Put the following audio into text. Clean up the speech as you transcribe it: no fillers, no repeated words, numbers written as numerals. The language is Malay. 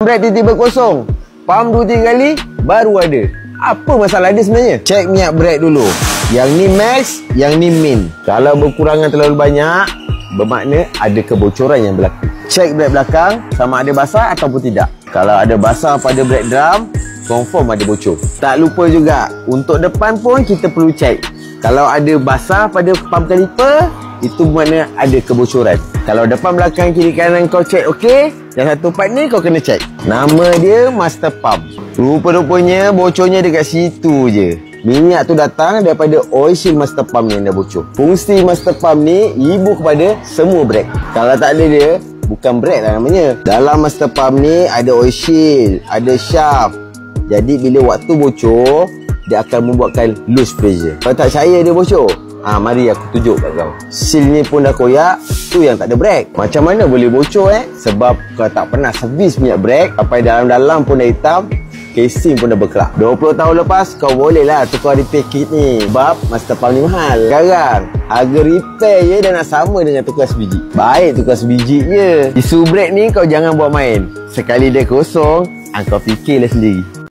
Brake tiba-tiba kosong, pump 2-3 kali baru ada. Apa masalah dia sebenarnya? Cek minyak brake dulu. Yang ni max, yang ni min. Kalau berkurangan terlalu banyak, bermakna ada kebocoran yang berlaku. Cek brake belakang sama ada basah ataupun tidak. Kalau ada basah pada brake drum, confirm ada bocor. Tak lupa juga, untuk depan pun kita perlu cek. Kalau ada basah pada pump kaliper, itu bermakna ada kebocoran. Kalau depan, belakang, kiri, kanan kau cek okey, yang satu part ni kau kena cek. Nama dia master pump. Rupa-rupanya bocornya dekat situ je. Minyak tu datang daripada oil seal master pump ni yang dah bocor. Fungsi master pump ni ibu kepada semua brake. Kalau tak ada dia, bukan brake lah namanya. Dalam master pump ni ada oil seal, ada shaft. Jadi bila waktu bocor, dia akan membuatkan loose pressure. Kalau tak percaya dia bocor, mari aku tunjuk kat kau. Seal ni pun dah koyak, tu yang tak ada brake. Macam mana boleh bocor Sebab kau tak pernah servis minyak brake, sampai dalam-dalam pun dah hitam, casing pun dah berkerak. 20 tahun lepas kau boleh lah tukar repair kit ni, sebab master pump ni mahal. Sekarang harga repair je dah nak sama dengan tukar sebiji. Baik tukar sebiji je. Isu brake ni kau jangan buat main. Sekali dia kosong, kau fikirlah sendiri.